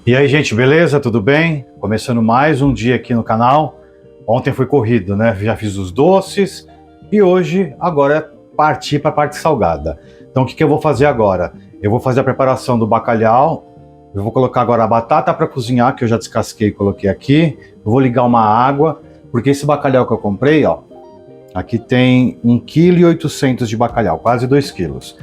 E aí, gente, beleza? Tudo bem? Começando mais um dia aqui no canal. Ontem foi corrido, né? Já fiz os doces e hoje, agora é partir para a parte salgada. Então, o que eu vou fazer agora? Eu vou fazer a preparação do bacalhau. Eu vou colocar agora a batata para cozinhar, que eu já descasquei e coloquei aqui. Eu vou ligar uma água, porque esse bacalhau que eu comprei, ó, aqui tem 1,8 kg de bacalhau, quase 2 quilos.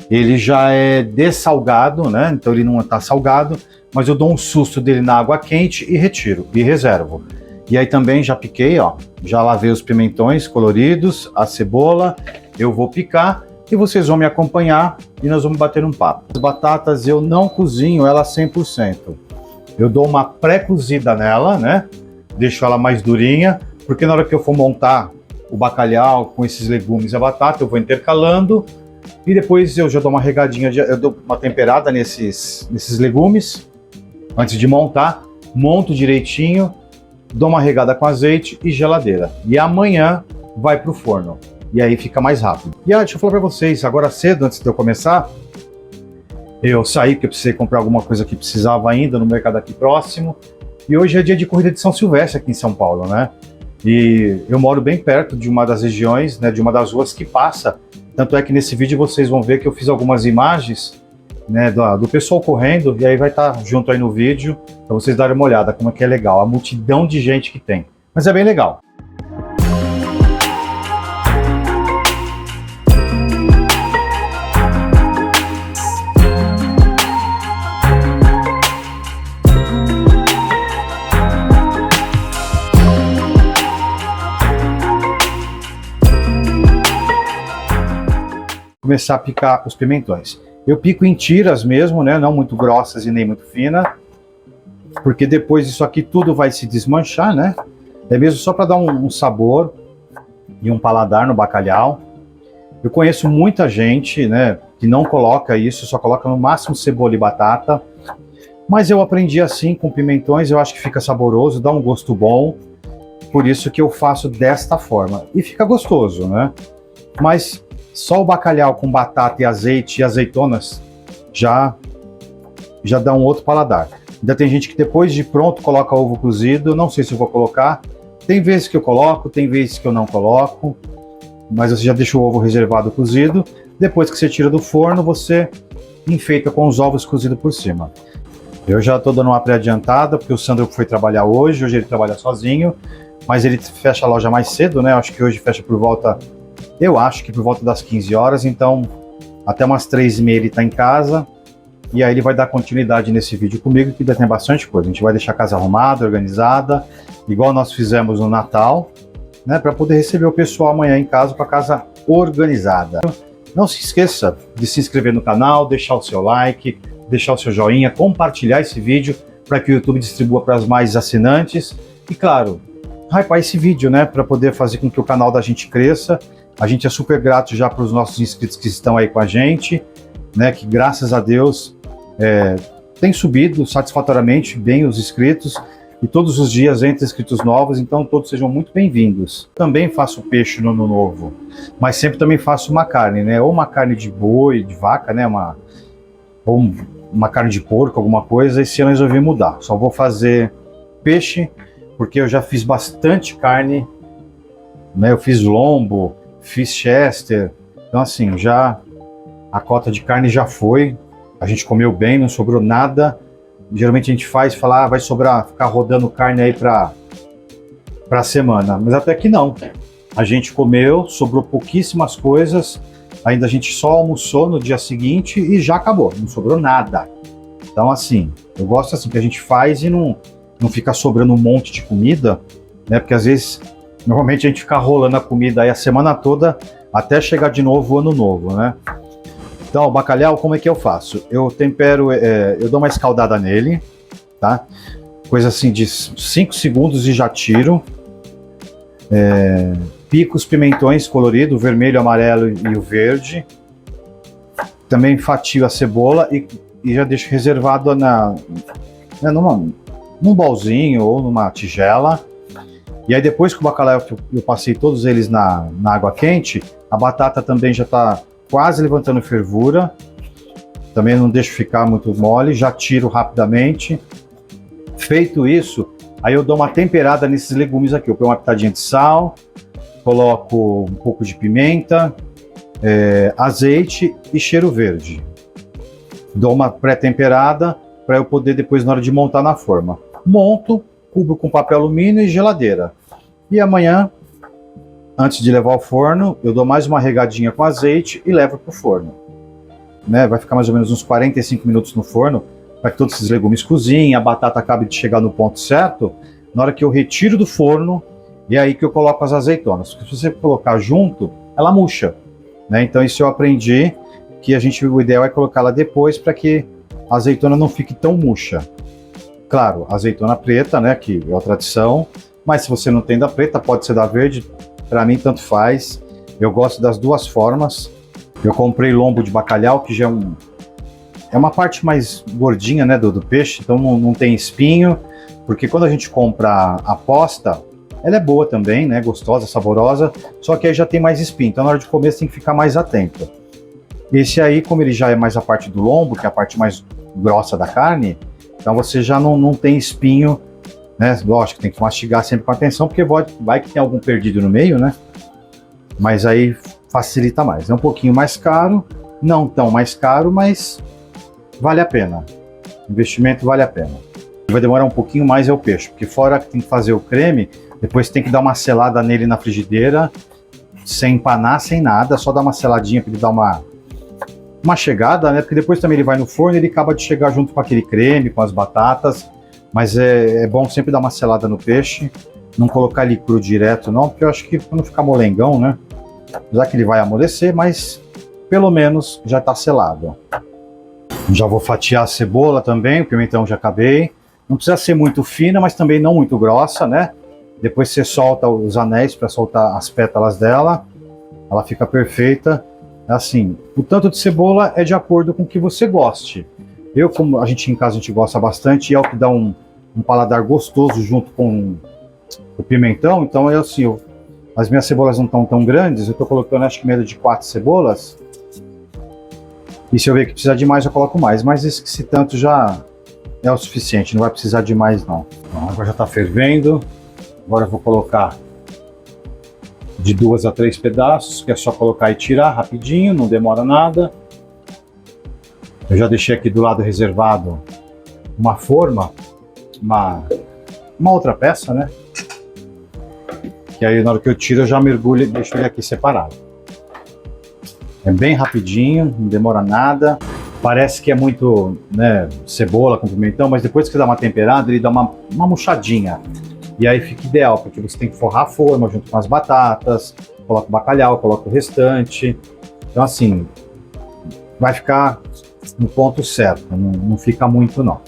Ele já é dessalgado, né? Então ele não está salgado, mas eu dou um susto dele na água quente e retiro e reservo. E aí também já piquei, ó, já lavei os pimentões coloridos, a cebola, eu vou picar e vocês vão me acompanhar e nós vamos bater um papo. As batatas eu não cozinho ela 100%. Eu dou uma pré-cozida nela, né? Deixo ela mais durinha, porque na hora que eu for montar o bacalhau com esses legumes e a batata, eu vou intercalando e depois eu já dou uma regadinha, eu dou uma temperada nesses legumes antes de montar, monto direitinho, dou uma regada com azeite e geladeira. E amanhã vai para o forno. E aí fica mais rápido. E deixa eu falar para vocês, agora cedo, antes de eu começar, eu saí porque eu precisei comprar alguma coisa que precisava ainda no mercado aqui próximo. E hoje é dia de corrida de São Silvestre aqui em São Paulo, né? E eu moro bem perto de uma das regiões, né, de uma das ruas que passa. Tanto é que nesse vídeo vocês vão ver que eu fiz algumas imagens, né, do pessoal correndo, e aí vai estar junto aí no vídeo para vocês darem uma olhada como é que é legal, a multidão de gente que tem. Mas é bem legal. Começar a picar os pimentões. Eu pico em tiras mesmo, né? Não muito grossas e nem muito finas, porque depois isso aqui tudo vai se desmanchar, né? É mesmo só para dar um sabor e um paladar no bacalhau. Eu conheço muita gente, né, que não coloca isso, só coloca no máximo cebola e batata. Mas eu aprendi assim com pimentões, eu acho que fica saboroso, dá um gosto bom. Por isso que eu faço desta forma. E fica gostoso, né? Mas só o bacalhau com batata e azeite e azeitonas já dá um outro paladar. Ainda tem gente que depois de pronto coloca ovo cozido, não sei se eu vou colocar. Tem vezes que eu coloco, tem vezes que eu não coloco, mas você já deixa o ovo reservado cozido. Depois que você tira do forno, você enfeita com os ovos cozidos por cima. Eu já estou dando uma pré-adiantada, porque o Sandro foi trabalhar hoje ele trabalha sozinho, mas ele fecha a loja mais cedo, né? Acho que hoje fecha por volta... Eu acho que por volta das 15 horas, então até umas 3h30 ele está em casa. E aí ele vai dar continuidade nesse vídeo comigo, que ainda tem bastante coisa. A gente vai deixar a casa arrumada, organizada, igual nós fizemos no Natal, né? Para poder receber o pessoal amanhã em casa com a casa organizada. Não se esqueça de se inscrever no canal, deixar o seu like, deixar o seu joinha, compartilhar esse vídeo para que o YouTube distribua para os mais assinantes. E claro, hypar esse vídeo, né? Para poder fazer com que o canal da gente cresça. A gente é super grato já para os nossos inscritos que estão aí com a gente, né? Que graças a Deus tem subido satisfatoriamente bem os inscritos e todos os dias entra inscritos novos, então todos sejam muito bem-vindos. Também faço peixe no ano novo, mas sempre também faço uma carne, né? Ou uma carne de boi, de vaca, né? Ou uma carne de porco, alguma coisa. Esse ano eu resolvi mudar. Só vou fazer peixe, porque eu já fiz bastante carne, né? Eu fiz lombo, fiz chester, então assim, já a cota de carne já foi, a gente comeu bem, não sobrou nada. Geralmente a gente fala, vai sobrar, ficar rodando carne aí para semana, mas até que não. A gente comeu, sobrou pouquíssimas coisas, ainda a gente só almoçou no dia seguinte e já acabou, não sobrou nada. Então assim, eu gosto assim que a gente faz e não fica sobrando um monte de comida, né? Porque às vezes normalmente a gente fica rolando a comida aí a semana toda até chegar de novo o ano novo, né? Então, o bacalhau, como é que eu faço? Eu tempero, eu dou uma escaldada nele, tá? Coisa assim de 5 segundos e já tiro. Pico os pimentões coloridos, o vermelho, o amarelo e o verde. Também fatio a cebola e já deixo reservado num bolzinho ou numa tigela. E aí depois que o bacalhau, eu passei todos eles na água quente, a batata também já está quase levantando fervura. Também não deixo ficar muito mole, já tiro rapidamente, Feito isso, aí eu dou uma temperada nesses legumes aqui. Eu ponho uma pitadinha de sal, coloco um pouco de pimenta, azeite e cheiro verde. Dou uma pré-temperada para eu poder depois, na hora de montar na forma. Monto, cubro com papel alumínio e geladeira. E amanhã, antes de levar ao forno, eu dou mais uma regadinha com azeite e levo para o forno. Né? Vai ficar mais ou menos uns 45 minutos no forno, para que todos esses legumes cozinhem, a batata acabe de chegar no ponto certo. Na hora que eu retiro do forno, é aí que eu coloco as azeitonas. Porque se você colocar junto, ela murcha. Né? Então isso eu aprendi, que o ideal é colocá-la depois para que a azeitona não fique tão murcha. Claro, azeitona preta, né, que é a tradição, mas se você não tem da preta, pode ser da verde, para mim tanto faz. Eu gosto das duas formas. Eu comprei lombo de bacalhau, que já é uma parte mais gordinha, né, do peixe, então não tem espinho, porque quando a gente compra a posta, ela é boa também, né, gostosa, saborosa, só que aí já tem mais espinho, então na hora de comer você tem que ficar mais atento. Esse aí, como ele já é mais a parte do lombo, que é a parte mais grossa da carne, então você já não tem espinho, né? Lógico, tem que mastigar sempre com atenção, porque vai que tem algum perdido no meio, né? Mas aí facilita mais. É um pouquinho mais caro, não tão mais caro, mas vale a pena. O investimento vale a pena. Vai demorar um pouquinho mais é o peixe, porque fora que tem que fazer o creme, depois tem que dar uma selada nele na frigideira, sem empanar, sem nada, só dar uma seladinha para ele dar uma chegada, né? Porque depois também ele vai no forno e ele acaba de chegar junto com aquele creme, com as batatas. Mas é bom sempre dar uma selada no peixe, não colocar ele cru direto não, porque eu acho que para não ficar molengão, né? Já que ele vai amolecer, mas pelo menos já está selado. Já vou fatiar a cebola também, o pimentão já acabei. Não precisa ser muito fina, mas também não muito grossa, né? Depois você solta os anéis para soltar as pétalas dela, ela fica perfeita. Assim, o tanto de cebola é de acordo com o que você goste. Eu, como a gente em casa a gente gosta bastante, e é o que dá um paladar gostoso junto com o pimentão, então as minhas cebolas não estão tão grandes, eu estou colocando acho que média de 4 cebolas, e se eu ver que precisa de mais eu coloco mais, mas esse tanto já é o suficiente, não vai precisar de mais não. A água já está fervendo, agora eu vou colocar de 2 a 3 pedaços, que é só colocar e tirar rapidinho, não demora nada. Eu já deixei aqui do lado reservado uma forma, uma outra peça, né? Que aí na hora que eu tiro eu já mergulho e deixo ele aqui separado. É bem rapidinho, não demora nada. Parece que é muito, né, cebola com pimentão, mas depois que você dá uma temperada ele dá uma murchadinha. E aí fica ideal, porque você tem que forrar a forma junto com as batatas, coloca o bacalhau, coloca o restante. Então assim, vai ficar no ponto certo, não fica muito não.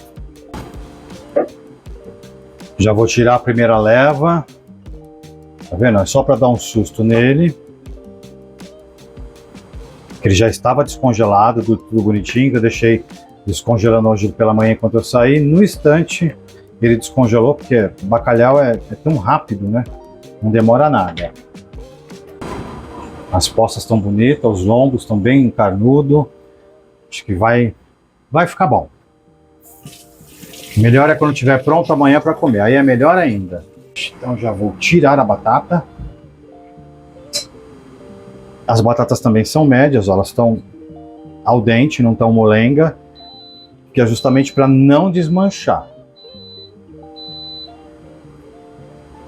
Já vou tirar a primeira leva, tá vendo? É só para dar um susto nele. Ele já estava descongelado, tudo bonitinho, que eu deixei descongelando hoje pela manhã enquanto eu saí. No instante ele descongelou, porque o bacalhau é tão rápido, né? Não demora nada. As postas estão bonitas, os lombos estão bem carnudos. Acho que vai ficar bom. Melhor é quando estiver pronto amanhã para comer, aí é melhor ainda. Então já vou tirar a batata. As batatas também são médias, ó, elas estão al dente, não estão molenga, que é justamente para não desmanchar.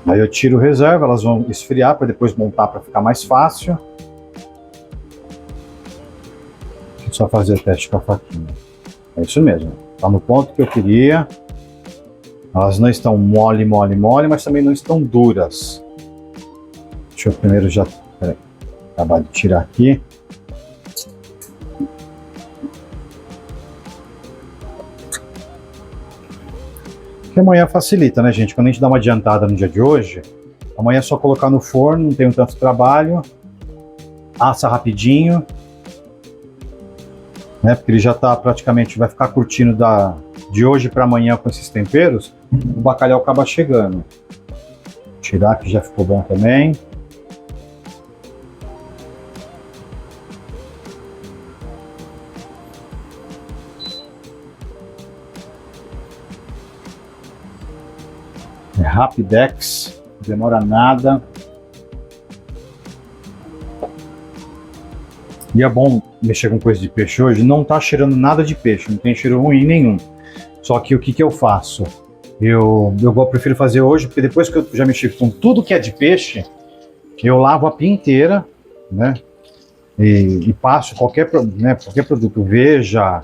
Aí eu tiro reserva, elas vão esfriar para depois montar para ficar mais fácil. Deixa eu só fazer o teste com a faquinha. É isso mesmo, está no ponto que eu queria. Elas não estão mole, mas também não estão duras. Deixa eu primeiro já acabar de tirar aqui. Que amanhã facilita, né, gente? Quando a gente dá uma adiantada no dia de hoje, amanhã é só colocar no forno, não tem tanto trabalho, assa rapidinho, né? Porque ele já tá praticamente, vai ficar curtindo de hoje para amanhã com esses temperos, o bacalhau acaba chegando. Vou tirar que já ficou bom também. Rapidex, não demora nada. E é bom mexer com coisa de peixe hoje, não tá cheirando nada de peixe, não tem cheiro ruim nenhum. Só que o que eu faço? Eu prefiro fazer hoje, porque depois que eu já mexi com tudo que é de peixe, eu lavo a pia inteira, né? E passo qualquer produto, veja,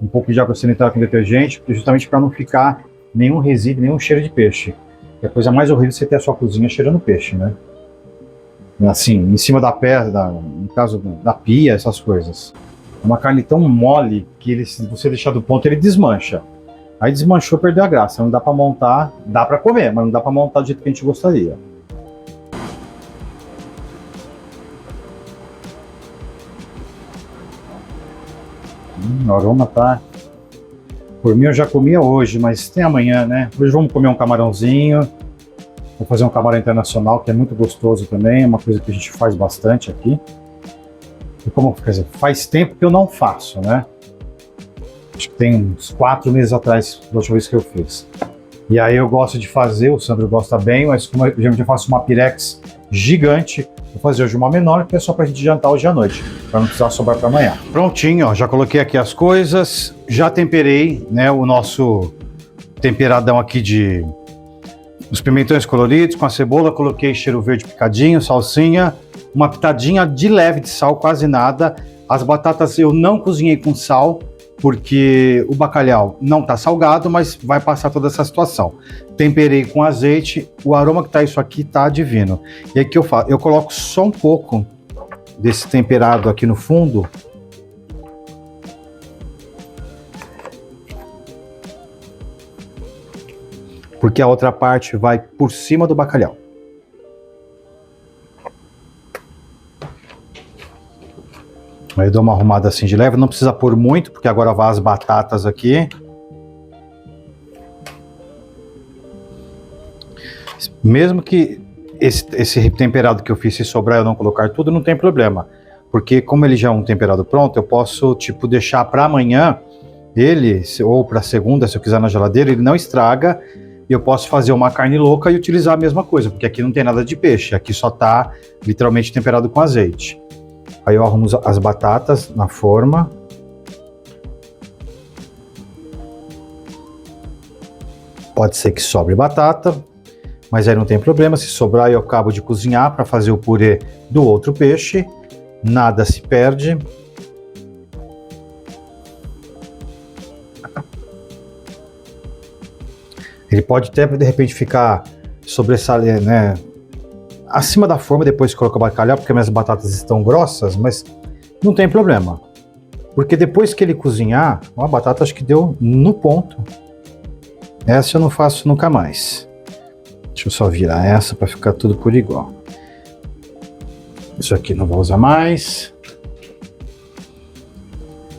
um pouco de água sanitária com detergente, justamente para não ficar nenhum resíduo, nenhum cheiro de peixe. E a coisa mais horrível é você ter a sua cozinha cheirando peixe, né? Assim, em cima da pedra, no caso da pia, essas coisas. É uma carne tão mole que ele, se você deixar do ponto, ele desmancha. Aí desmanchou, perdeu a graça. Não dá para montar, dá para comer, mas não dá para montar do jeito que a gente gostaria. O aroma tá... Por mim eu já comia hoje, mas tem amanhã, né? Hoje vamos comer um camarãozinho. Vou fazer um camarão internacional, que é muito gostoso também. É uma coisa que a gente faz bastante aqui. E como, quer dizer, faz tempo que eu não faço, né? Acho que tem uns 4 meses atrás, da última vez que eu fiz. E aí eu gosto de fazer, o Sandro gosta bem, mas como eu geralmente faço uma pirex gigante, vou fazer hoje uma menor, que é só pra gente jantar hoje à noite, para não precisar sobrar para amanhã. Prontinho, ó, já coloquei aqui as coisas, já temperei, né, o nosso temperadão aqui de os pimentões coloridos com a cebola, coloquei cheiro verde picadinho, salsinha, uma pitadinha de leve de sal, quase nada. As batatas eu não cozinhei com sal, porque o bacalhau não tá salgado, mas vai passar toda essa situação. Temperei com azeite, o aroma que tá isso aqui tá divino. E aí que eu faço? Eu coloco só um pouco desse temperado aqui no fundo. Porque a outra parte vai por cima do bacalhau. Aí eu dou uma arrumada assim de leve, não precisa pôr muito, porque agora vai as batatas aqui. Mesmo que esse temperado que eu fiz, se sobrar eu não colocar tudo, não tem problema. Porque como ele já é um temperado pronto, eu posso tipo deixar para amanhã ele, ou para segunda, se eu quiser na geladeira, ele não estraga. E eu posso fazer uma carne louca e utilizar a mesma coisa, porque aqui não tem nada de peixe, aqui só tá literalmente temperado com azeite. Aí eu arrumo as batatas na forma. Pode ser que sobre batata, mas aí não tem problema. Se sobrar, eu acabo de cozinhar para fazer o purê do outro peixe. Nada se perde. Ele pode até, de repente, ficar sobressalendo, né? Acima da forma depois que colocar o bacalhau, porque minhas batatas estão grossas, mas não tem problema. Porque depois que ele cozinhar, a batata acho que deu no ponto. Essa eu não faço nunca mais. Deixa eu só virar essa para ficar tudo por igual. Isso aqui não vou usar mais.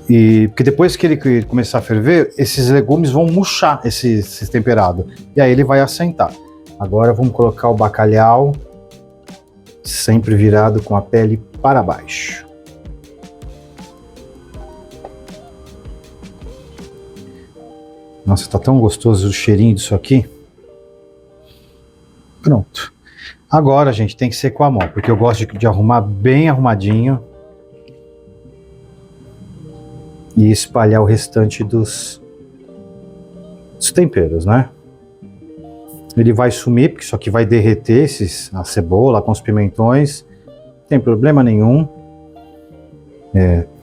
E porque depois que ele começar a ferver, esses legumes vão murchar esse temperado. E aí ele vai assentar. Agora vamos colocar o bacalhau, sempre virado com a pele para baixo. Nossa, tá tão gostoso o cheirinho disso aqui. Pronto. Agora, gente, tem que ser com a mão, porque eu gosto de arrumar bem arrumadinho. E espalhar o restante dos temperos, né? Ele vai sumir, porque isso aqui vai derreter a cebola com os pimentões. Não tem problema nenhum.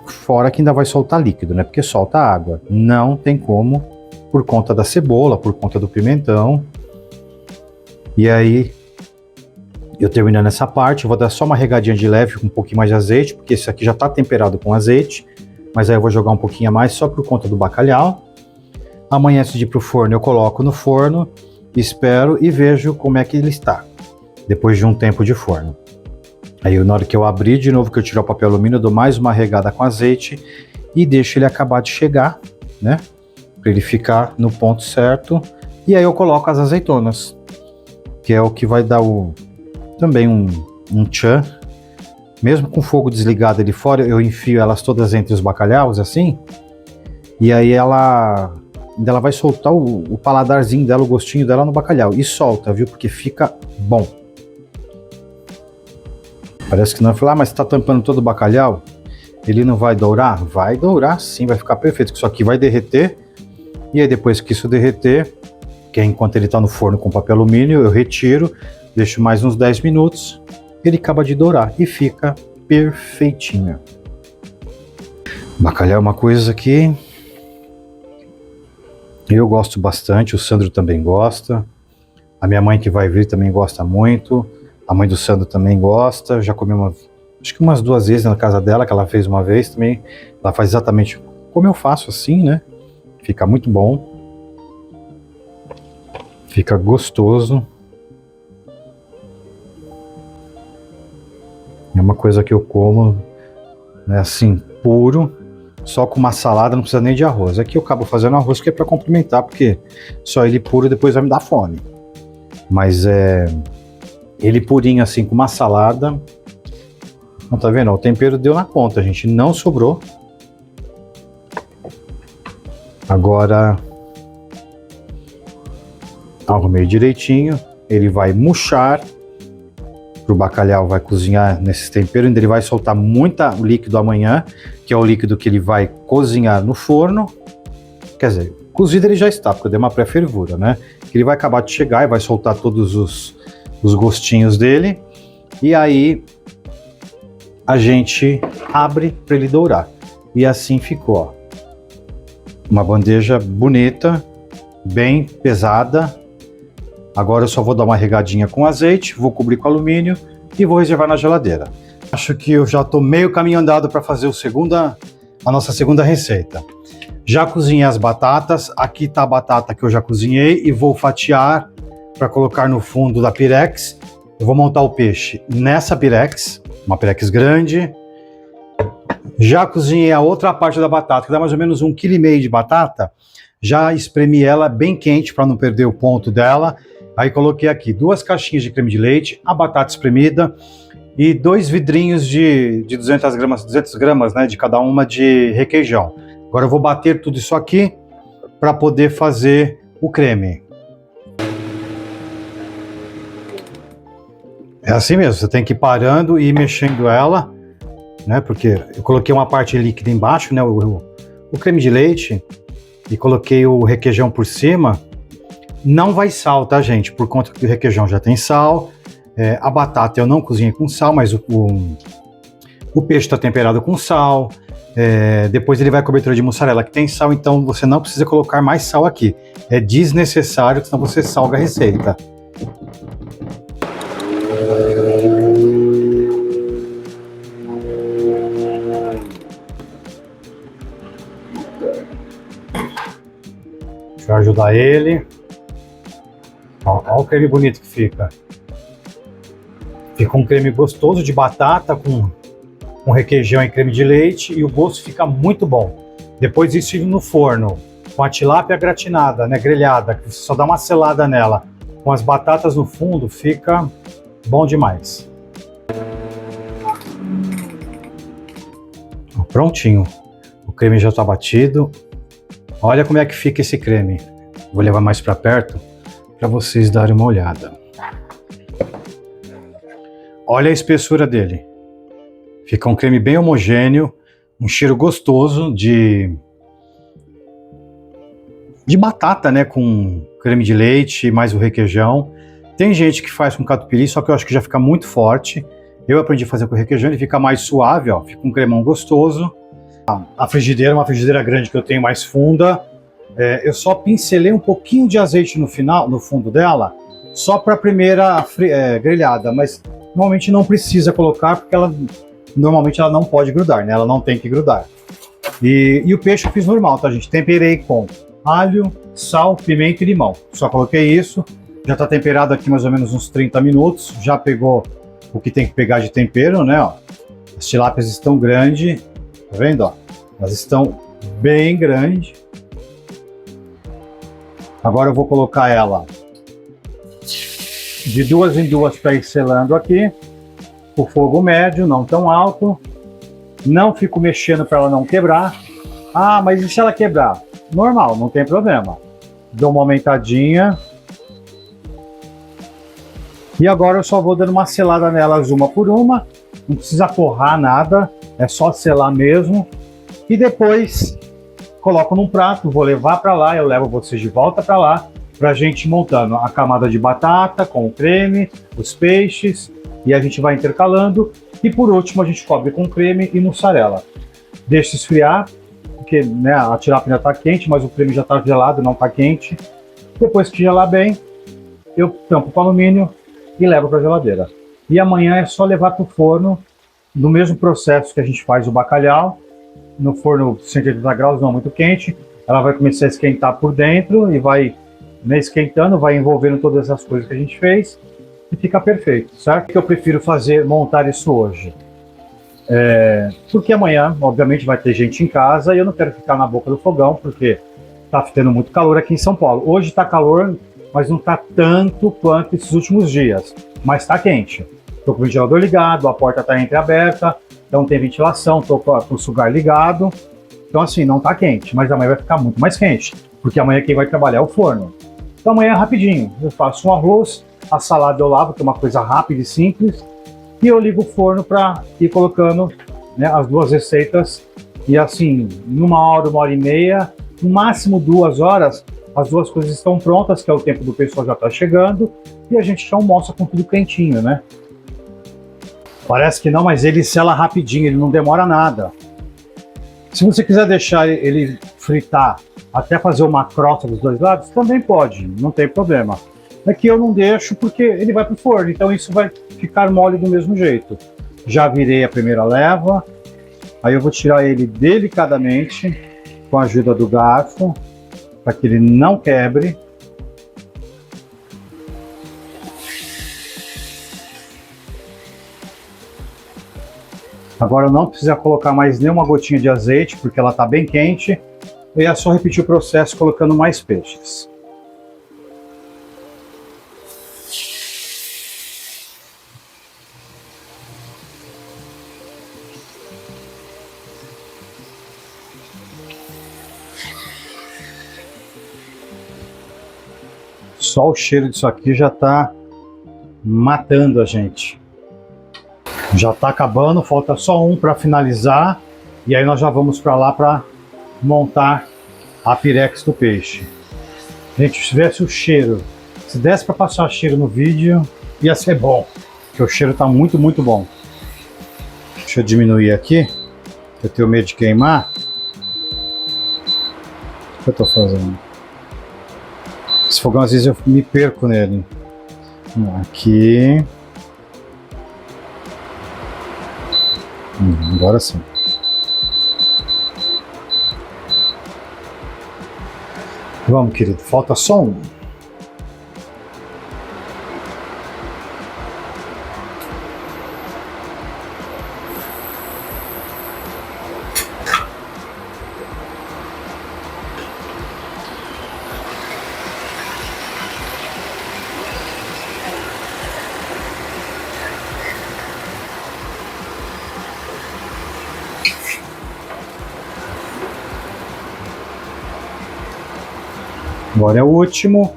Fora que ainda vai soltar líquido, né? Porque solta água. Não tem como, por conta da cebola, por conta do pimentão. E aí, eu terminando essa parte, eu vou dar só uma regadinha de leve com um pouquinho mais de azeite, porque esse aqui já está temperado com azeite. Mas aí eu vou jogar um pouquinho a mais só por conta do bacalhau. Amanhã, antes de ir pro forno, eu coloco no forno, espero e vejo como é que ele está, depois de um tempo de forno. Aí na hora que eu abrir de novo, que eu tirar o papel alumínio, eu dou mais uma regada com azeite e deixo ele acabar de chegar, né? Para ele ficar no ponto certo. E aí eu coloco as azeitonas, que é o que vai dar também um tchan. Mesmo com o fogo desligado ali fora, eu enfio elas todas entre os bacalhaus, assim. E aí ainda ela vai soltar o paladarzinho dela, o gostinho dela no bacalhau. E solta, viu? Porque fica bom. Parece que não. Falar, mas você tá tampando todo o bacalhau? Ele não vai dourar? Vai dourar sim, vai ficar perfeito. Isso aqui vai derreter. E aí depois que isso derreter, que é enquanto ele tá no forno com papel alumínio, eu retiro, deixo mais uns 10 minutos. Ele acaba de dourar e fica perfeitinho. Bacalhau é uma coisa que eu gosto bastante, o Sandro também gosta. A minha mãe que vai vir também gosta muito. A mãe do Sandro também gosta. Já comi acho que umas 2 vezes na casa dela, que ela fez uma vez também. Ela faz exatamente como eu faço assim, né? Fica muito bom. Fica gostoso. É uma coisa que eu como, né, assim, puro. Só com uma salada, não precisa nem de arroz. Aqui eu acabo fazendo arroz que é para complementar, porque só ele puro depois vai me dar fome. Mas ele purinho assim com uma salada. Não tá vendo? O tempero deu na conta, gente. Não sobrou. Agora arrumei direitinho. Ele vai murchar. O bacalhau vai cozinhar nesse tempero. Ainda ele vai soltar muito líquido amanhã, que é o líquido que ele vai cozinhar no forno. Quer dizer, cozido ele já está, porque eu dei uma pré-fervura, né? Ele vai acabar de chegar e vai soltar todos os gostinhos dele. E aí a gente abre para ele dourar. E assim ficou, ó. Uma bandeja bonita, bem pesada. Agora eu só vou dar uma regadinha com azeite, vou cobrir com alumínio e vou reservar na geladeira. Acho que eu já estou meio caminho andado para fazer a nossa segunda receita. Já cozinhei as batatas, aqui está a batata que eu já cozinhei e vou fatiar para colocar no fundo da pirex. Eu vou montar o peixe nessa pirex, uma pirex grande. Já cozinhei a outra parte da batata, que dá mais ou menos 1,5 kg de batata. Já espremi ela bem quente para não perder o ponto dela. Aí coloquei aqui 2 caixinhas de creme de leite, a batata espremida e 2 vidrinhos de 200 gramas, né, de cada uma de requeijão. Agora eu vou bater tudo isso aqui para poder fazer o creme. É assim mesmo, você tem que ir parando e ir mexendo ela, né, porque eu coloquei uma parte líquida embaixo, né, o creme de leite, e coloquei o requeijão por cima. Não vai sal, tá, gente? Por conta que o requeijão já tem sal. A batata eu não cozinhei com sal, mas o peixe está temperado com sal. Depois ele vai cobertura de mussarela que tem sal, então você não precisa colocar mais sal aqui. É desnecessário, senão você salga a receita. Deixa eu ajudar ele. Olha o creme bonito que fica. Fica um creme gostoso de batata com requeijão e creme de leite e o gosto fica muito bom. Depois disso no forno com a tilápia gratinada, né, grelhada, que você só dá uma selada nela, com as batatas no fundo, fica bom demais. Prontinho. O creme já está batido. Olha como é que fica esse creme. Vou levar mais para perto para vocês darem uma olhada. Olha a espessura dele. Fica um creme bem homogêneo, um cheiro gostoso de batata, né, com creme de leite mais o requeijão. Tem gente que faz com catupiry, só que eu acho que já fica muito forte. Eu aprendi a fazer com requeijão, ele fica mais suave, ó, fica um cremão gostoso. A frigideira é uma frigideira grande que eu tenho, mais funda. Eu só pincelei um pouquinho de azeite no fundo dela, só para a primeira grelhada, mas normalmente não precisa colocar, porque normalmente ela não pode grudar, né? Ela não tem que grudar. E o peixe eu fiz normal, tá, gente? Temperei com alho, sal, pimenta e limão. Só coloquei isso, já está temperado aqui mais ou menos uns 30 minutos, já pegou o que tem que pegar de tempero, né? Ó. As tilápias estão grandes, tá vendo? Ó? Elas estão bem grandes. Agora eu vou colocar ela de 2 em 2 para ir selando aqui. O fogo médio, não tão alto. Não fico mexendo para ela não quebrar. Ah, mas e se ela quebrar? normal, não tem problema. Dou uma aumentadinha. E agora eu só vou dando uma selada nelas uma por uma. Não precisa torrar nada, é só selar mesmo. E depois coloco num prato, vou levar para lá, eu levo vocês de volta para lá, para a gente ir montando a camada de batata com o creme, os peixes, e a gente vai intercalando. E por último a gente cobre com creme e mussarela. Deixa esfriar, porque né, a tilápia ainda está quente, mas o creme já está gelado, não está quente. Depois que gelar bem, eu tampo com alumínio e levo para a geladeira. E amanhã é só levar para o forno, no mesmo processo que a gente faz o bacalhau, no forno 180 graus, não muito quente. Ela vai começar a esquentar por dentro e vai esquentando, vai envolvendo todas as coisas que a gente fez e fica perfeito, certo? O que eu prefiro fazer, montar isso hoje? Porque amanhã, obviamente, vai ter gente em casa e eu não quero ficar na boca do fogão, porque tá tendo muito calor aqui em São Paulo. Hoje tá calor, mas não tá tanto quanto esses últimos dias, mas tá quente. Tô com o ventilador ligado, a porta tá entreaberta, então tem ventilação, tô com o sugar ligado. Então assim, não tá quente, mas amanhã vai ficar muito mais quente, porque amanhã quem vai trabalhar é o forno. Então amanhã é rapidinho, eu faço um arroz, a salada eu lavo, que é uma coisa rápida e simples, e eu ligo o forno para ir colocando, né, as duas receitas, e assim, em 1 hora e meia, no máximo 2 horas, as duas coisas estão prontas, que é o tempo do pessoal já tá chegando, e a gente já almoça com tudo quentinho, né? Parece que não, mas ele sela rapidinho, ele não demora nada. Se você quiser deixar ele fritar até fazer uma crosta dos dois lados, também pode, não tem problema. É que eu não deixo porque ele vai para o forno, então isso vai ficar mole do mesmo jeito. Já virei a primeira leva, aí eu vou tirar ele delicadamente com a ajuda do garfo, para que ele não quebre. Agora não precisa colocar mais nenhuma gotinha de azeite, porque ela está bem quente. E é só repetir o processo colocando mais peixes. Só o cheiro disso aqui já está matando a gente. Já está acabando, falta só um para finalizar. E aí nós já vamos para lá para montar a pirex do peixe. Gente, se tivesse o cheiro, se desse para passar cheiro no vídeo, ia ser bom. Porque o cheiro está muito, muito bom. Deixa eu diminuir aqui. Eu tenho medo de queimar. O que eu estou fazendo? Esse fogão às vezes eu me perco nele. Aqui. Agora sim. Vamos, querido. Falta só um. Agora é o último.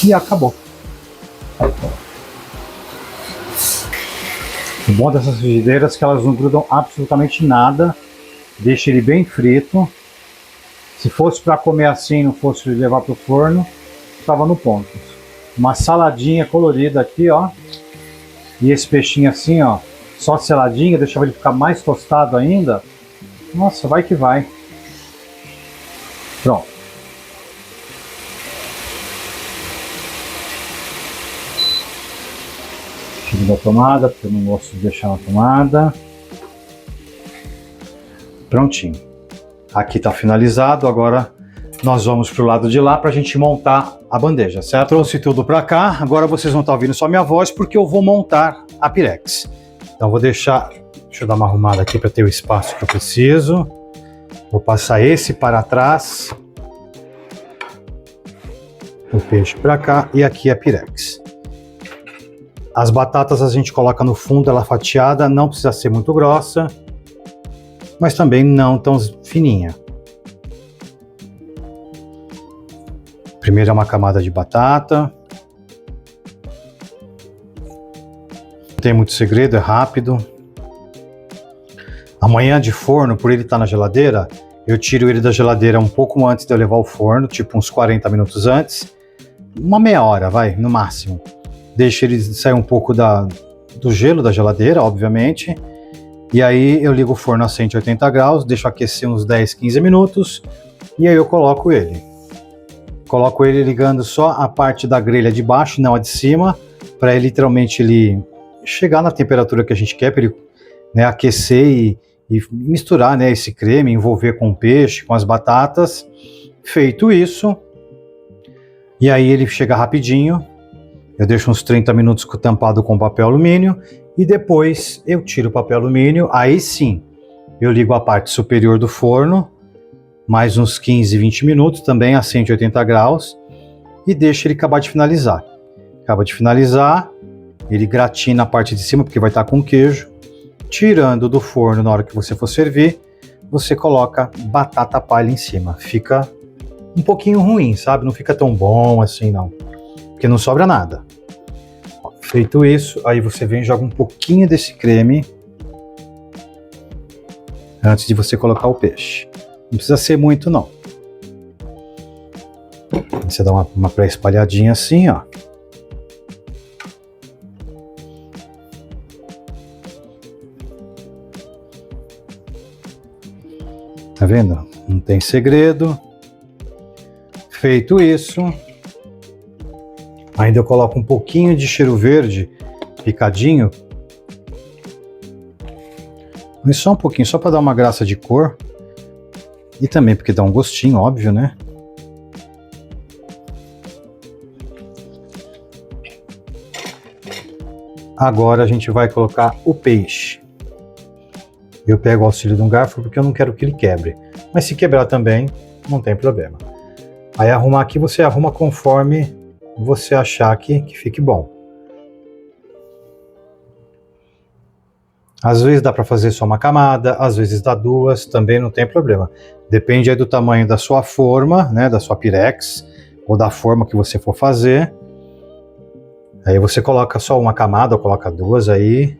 E acabou. O bom dessas frigideiras é que elas não grudam absolutamente nada. Deixa ele bem frito. Se fosse para comer assim, não fosse levar para o forno, estava no ponto. Uma saladinha colorida aqui, ó. E esse peixinho assim, ó, só seladinho, deixava ele ficar mais tostado ainda. Nossa, vai que vai. Pronto. Tiro da tomada, porque eu não gosto de deixar na tomada. Prontinho. Aqui está finalizado, agora nós vamos para o lado de lá para a gente montar a bandeja, certo? Trouxe tudo para cá, agora vocês vão estar ouvindo só minha voz porque eu vou montar a pirex. Então vou deixar... Deixa eu dar uma arrumada aqui para ter o espaço que eu preciso. Vou passar esse para trás. O peixe para cá e aqui a pirex. As batatas a gente coloca no fundo, ela fatiada, não precisa ser muito grossa. mas também não tão fininha. Primeiro é uma camada de batata. Não tem muito segredo, é rápido. Amanhã de forno, por ele estar na geladeira, eu tiro ele da geladeira um pouco antes de eu levar ao forno, tipo uns 40 minutos antes. Uma meia hora, vai, no máximo. Deixo ele sair um pouco do gelo da geladeira, obviamente. E aí eu ligo o forno a 180 graus, deixo aquecer uns 10, 15 minutos. E aí eu coloco ele. Coloco ele ligando só a parte da grelha de baixo, não a de cima, para literalmente ele chegar na temperatura que a gente quer, para ele, né, aquecer e misturar, né, esse creme, envolver com o peixe, com as batatas. Feito isso, e aí ele chega rapidinho, eu deixo uns 30 minutos tampado com papel alumínio, e depois eu tiro o papel alumínio, aí sim, eu ligo a parte superior do forno, mais uns 15, 20 minutos, também a 180 graus, e deixo ele acabar de finalizar. Acaba de finalizar, ele gratina a parte de cima, porque vai estar com queijo. Tirando do forno na hora que você for servir, você coloca batata palha em cima. Fica um pouquinho ruim, sabe? Não fica tão bom assim, não. Porque não sobra nada. Feito isso, aí você vem e joga um pouquinho desse creme antes de você colocar o peixe. Não precisa ser muito, não. Você dá uma pré-espalhadinha assim, ó. Tá vendo? Não tem segredo. Feito isso, ainda eu coloco um pouquinho de cheiro verde picadinho. Mas só um pouquinho, só para dar uma graça de cor. E também porque dá um gostinho, óbvio, né? Agora a gente vai colocar o peixe. Eu pego o auxílio de um garfo porque eu não quero que ele quebre. Mas se quebrar também, não tem problema. Aí arrumar aqui, você arruma conforme você achar que fique bom. Às vezes dá para fazer só uma camada, às vezes dá duas, também não tem problema. Depende aí do tamanho da sua forma, né, da sua pirex, ou da forma que você for fazer. Aí você coloca só uma camada ou coloca duas, aí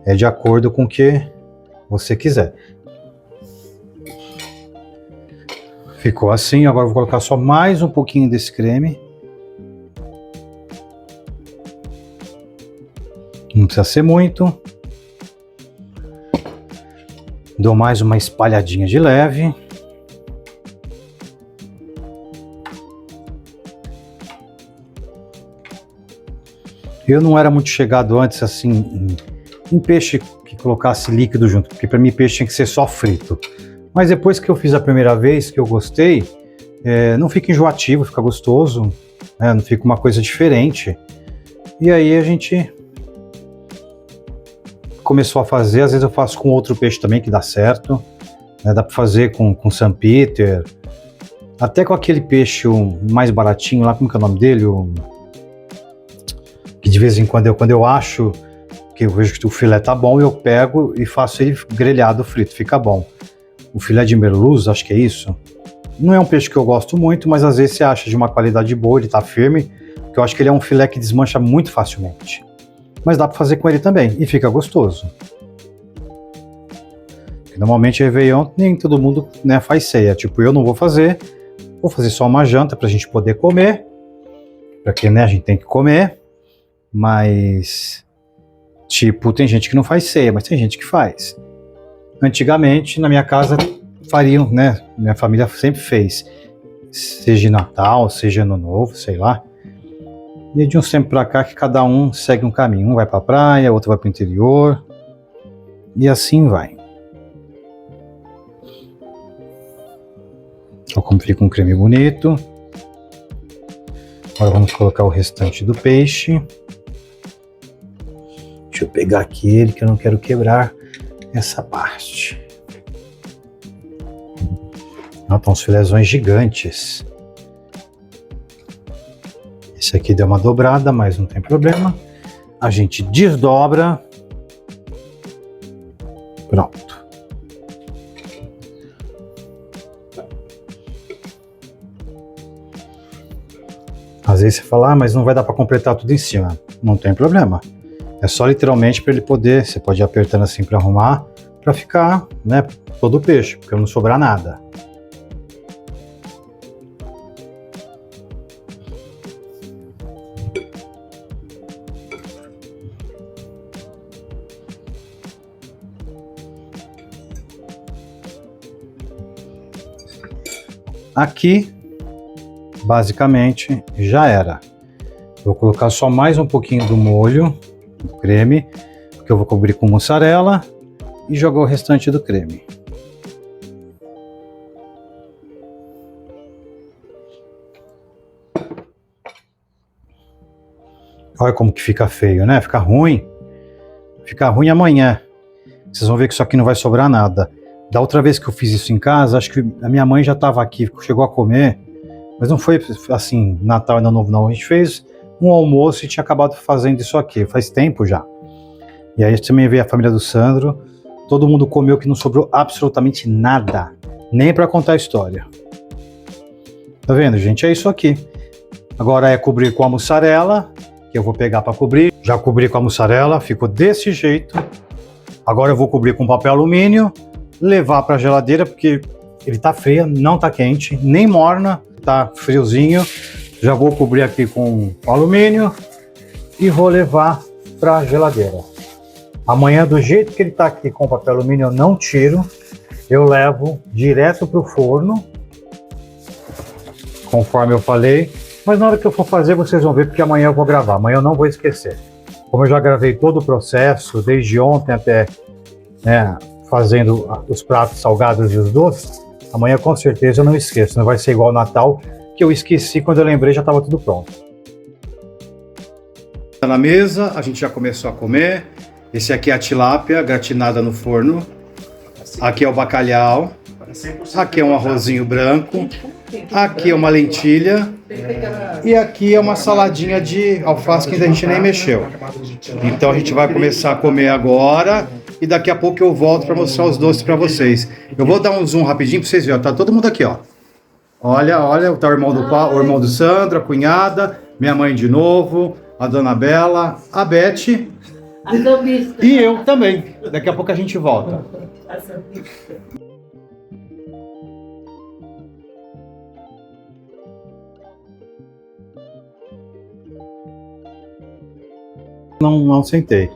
é de acordo com o que você quiser. Ficou assim, agora eu vou colocar só mais um pouquinho desse creme. Não precisa ser muito. Dou mais uma espalhadinha de leve. Eu não era muito chegado antes assim em peixe que colocasse líquido junto, porque para mim peixe tinha que ser só frito. Mas depois que eu fiz a primeira vez, que eu gostei, não fica enjoativo, fica gostoso, né? Não fica uma coisa diferente. E aí a gente começou a fazer, às vezes eu faço com outro peixe também que dá certo, né? Dá para fazer com St. Peter, até com aquele peixe mais baratinho lá, como que é o nome dele? Que de vez em quando, quando eu acho que eu vejo que o filé tá bom, eu pego e faço ele grelhado frito, fica bom. O filé de merluz, acho que é isso. Não é um peixe que eu gosto muito, mas às vezes você acha de uma qualidade boa, ele tá firme, porque eu acho que ele é um filé que desmancha muito facilmente. Mas dá para fazer com ele também, e fica gostoso. Porque normalmente Réveillon, nem todo mundo, né, faz ceia. Tipo, eu não vou fazer só uma janta pra gente poder comer, porque, né, a gente tem que comer, mas, tipo, tem gente que não faz ceia, mas tem gente que faz. Antigamente, na minha casa, fariam, né? Minha família sempre fez. Seja Natal, seja Ano Novo, sei lá. E de uns tempos pra cá que cada um segue um caminho. Um vai pra praia, outro vai pro interior. E assim vai. Olha como fica um creme bonito. Agora vamos colocar o restante do peixe. Deixa eu pegar aquele que eu não quero quebrar essa parte. Estão uns filézões gigantes. Esse aqui deu uma dobrada, mas não tem problema. A gente desdobra. Pronto. Às vezes você fala, mas não vai dar para completar tudo em cima. Não tem problema. É só literalmente para ele poder, você pode ir apertando assim para arrumar, para ficar, né, todo o peixe, porque não sobrar nada. Aqui, basicamente, já era. Vou colocar só mais um pouquinho do molho, do creme, que eu vou cobrir com mussarela e jogar o restante do creme. Olha como que fica feio, né? Fica ruim. Fica ruim amanhã. Vocês vão ver que isso aqui não vai sobrar nada. Da outra vez que eu fiz isso em casa, acho que a minha mãe já estava aqui, chegou a comer, mas não foi assim, Natal e Ano Novo não. A gente fez um almoço e tinha acabado fazendo isso aqui, faz tempo já. E aí também veio a família do Sandro, todo mundo comeu que não sobrou absolutamente nada, nem para contar a história. Tá vendo, gente? É isso aqui. Agora é cobrir com a mussarela, que eu vou pegar para cobrir. Já cobri com a mussarela, ficou desse jeito. Agora eu vou cobrir com papel alumínio, levar para a geladeira, porque ele tá frio, não tá quente, nem morna, tá friozinho. Já vou cobrir aqui com alumínio e vou levar para a geladeira. Amanhã, do jeito que ele tá aqui com papel alumínio, eu não tiro, eu levo direto pro forno, conforme eu falei. Mas na hora que eu for fazer, vocês vão ver, porque amanhã eu vou gravar, amanhã eu não vou esquecer. Como eu já gravei todo o processo, desde ontem até, né, fazendo os pratos salgados e os doces, amanhã com certeza eu não esqueço, não vai ser igual ao Natal, que eu esqueci, quando eu lembrei já estava tudo pronto. Na mesa, a gente já começou a comer. Esse aqui é a tilápia gratinada no forno. Aqui é o bacalhau. Aqui é um arrozinho branco. Aqui é uma lentilha. E aqui é uma saladinha de alface que ainda a gente nem mexeu. Então a gente vai começar a comer agora. E daqui a pouco eu volto para mostrar os doces para vocês. Eu vou dar um zoom rapidinho para vocês verem. Tá todo mundo aqui, ó. Olha, tá o irmão do Sandro, a cunhada, minha mãe de novo, a dona Bela, a Beth e eu também. Daqui a pouco a gente volta. Não sentei.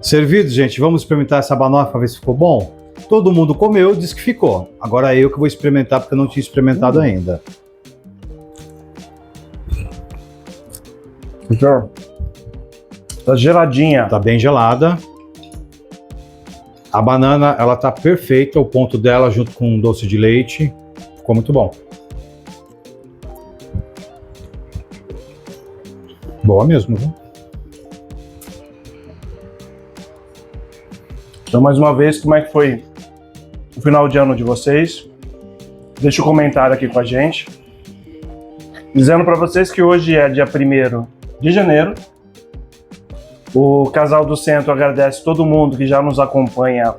Servido, gente, vamos experimentar essa banoffee para ver se ficou bom? Todo mundo comeu, disse que ficou. Agora eu que vou experimentar, porque eu não tinha experimentado ainda. Então, tá geladinha. Tá bem gelada. A banana, ela tá perfeita, o ponto dela junto com um doce de leite. Ficou muito bom. Boa mesmo, viu? Então, mais uma vez, como é que foi o final de ano de vocês? Deixa um comentário aqui com a gente. Dizendo para vocês que hoje é dia 1º de janeiro. O Casal do Centro agradece todo mundo que já nos acompanha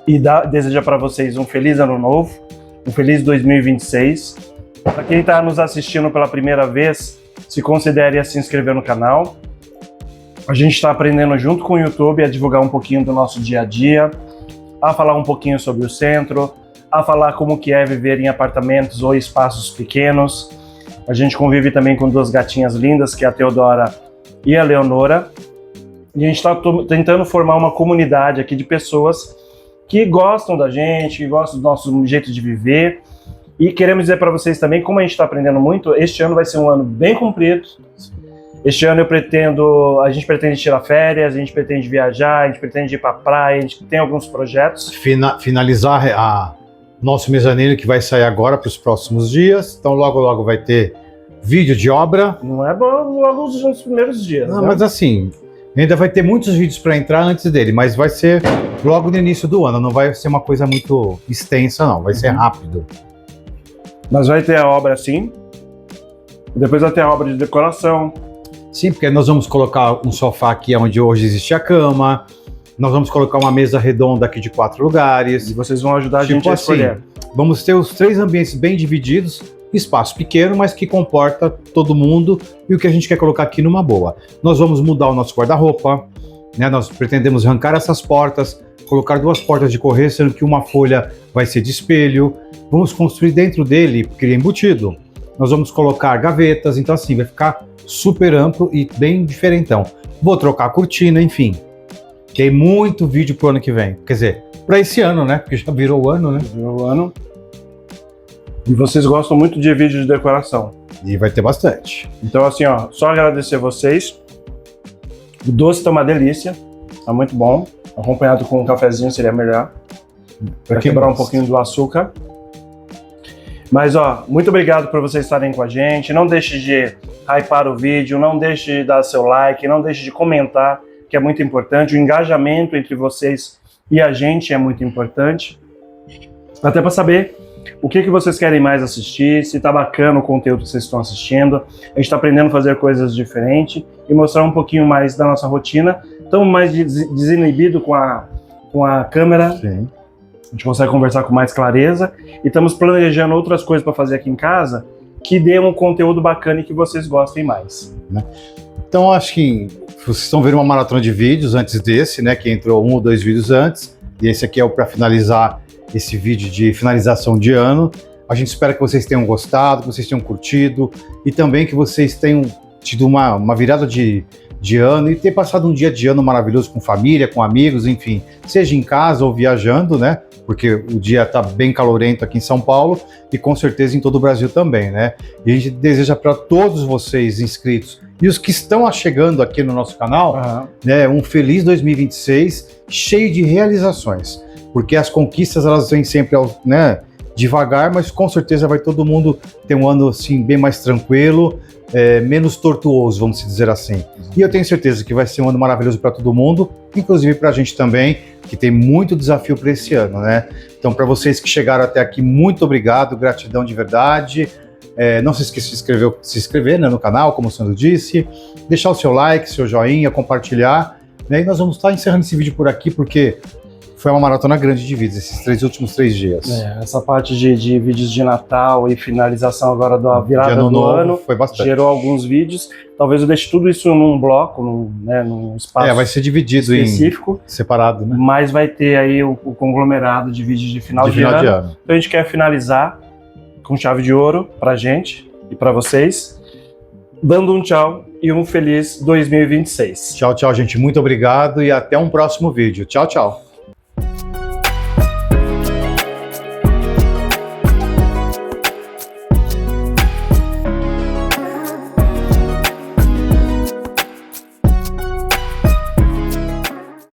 e deseja para vocês um feliz ano novo, um feliz 2026. Para quem está nos assistindo pela primeira vez, se considere a se inscrever no canal. A gente está aprendendo junto com o YouTube a divulgar um pouquinho do nosso dia a dia, a falar um pouquinho sobre o centro, a falar como que é viver em apartamentos ou espaços pequenos. A gente convive também com duas gatinhas lindas, que é a Teodora e a Leonora. E a gente está tentando formar uma comunidade aqui de pessoas que gostam da gente, que gostam do nosso jeito de viver. E queremos dizer para vocês também, como a gente está aprendendo muito, este ano vai ser um ano bem comprido. Este ano a gente pretende tirar férias, a gente pretende viajar, a gente pretende ir para a praia, a gente tem alguns projetos. Finalizar nosso mezanino que vai sair agora para os próximos dias. Então logo vai ter vídeo de obra. Não é bom logo nos primeiros dias. Não, né? mas assim, ainda vai ter muitos vídeos para entrar antes dele, mas vai ser logo no início do ano. Não vai ser uma coisa muito extensa, não. Vai ser rápido. Mas vai ter a obra sim. Depois vai ter a obra de decoração. Sim, porque nós vamos colocar um sofá aqui onde hoje existe a cama. Nós vamos colocar uma mesa redonda aqui de 4 lugares. E vocês vão ajudar a gente a escolher. Vamos ter os 3 ambientes bem divididos espaço pequeno, mas que comporta todo mundo e o que a gente quer colocar aqui numa boa. Nós vamos mudar o nosso guarda-roupa, né? Nós pretendemos arrancar essas portas, colocar 2 portas de correr, sendo que uma folha vai ser de espelho. Vamos construir dentro dele, porque ele é embutido. Nós vamos colocar gavetas, então assim, vai ficar super amplo e bem diferentão. Vou trocar a cortina, enfim. Tem muito vídeo pro ano que vem. Quer dizer, para esse ano, né? Porque já virou o ano, né? Virou o ano. E vocês gostam muito de vídeo de decoração. E vai ter bastante. Então assim, ó, só agradecer vocês. O doce tá uma delícia, tá muito bom. Acompanhado com um cafezinho seria melhor. Para quebrar um pouquinho do açúcar. Mas ó, muito obrigado por vocês estarem com a gente. Não deixe de hypar o vídeo, não deixe de dar seu like, não deixe de comentar, que é muito importante. O engajamento entre vocês e a gente é muito importante. Até para saber o que vocês querem mais assistir, se tá bacana o conteúdo que vocês estão assistindo. A gente está aprendendo a fazer coisas diferentes e mostrar um pouquinho mais da nossa rotina. Estamos mais desinibido com a câmera. Sim. A gente consegue conversar com mais clareza. E estamos planejando outras coisas para fazer aqui em casa que dê um conteúdo bacana e que vocês gostem mais. Então, acho que vocês estão vendo uma maratona de vídeos antes desse, né? Que entrou 1 ou 2 vídeos antes. E esse aqui é o para finalizar esse vídeo de finalização de ano. A gente espera que vocês tenham gostado, que vocês tenham curtido e também que vocês tenham tido uma virada de ano e ter passado um dia de ano maravilhoso com família, com amigos, enfim, seja em casa ou viajando, né? Porque o dia está bem calorento aqui em São Paulo e com certeza em todo o Brasil também, né? E a gente deseja para todos vocês inscritos e os que estão chegando aqui no nosso canal, né, um feliz 2026 cheio de realizações. Porque as conquistas, elas vêm sempre, né, devagar, mas com certeza vai todo mundo ter um ano assim, bem mais tranquilo, menos tortuoso, vamos dizer assim. E eu tenho certeza que vai ser um ano maravilhoso para todo mundo, inclusive para a gente também, que tem muito desafio para esse ano, né? Então, para vocês que chegaram até aqui, muito obrigado, gratidão de verdade. Não se esqueça de se inscrever, né, no canal, como o Sandro disse, deixar o seu like, seu joinha, compartilhar, né? E nós vamos estar encerrando esse vídeo por aqui, porque foi uma maratona grande de vídeos, esses últimos 3 dias. Essa parte de vídeos de Natal e finalização agora da virada do ano foi bastante. Gerou alguns vídeos. Talvez eu deixe tudo isso num bloco, num espaço vai ser dividido específico, separado, né? Mas vai ter aí o conglomerado de vídeos de final de ano. Então a gente quer finalizar com chave de ouro pra gente e pra vocês, dando um tchau e um feliz 2026. Tchau, tchau, gente. Muito obrigado e até um próximo vídeo. Tchau, tchau.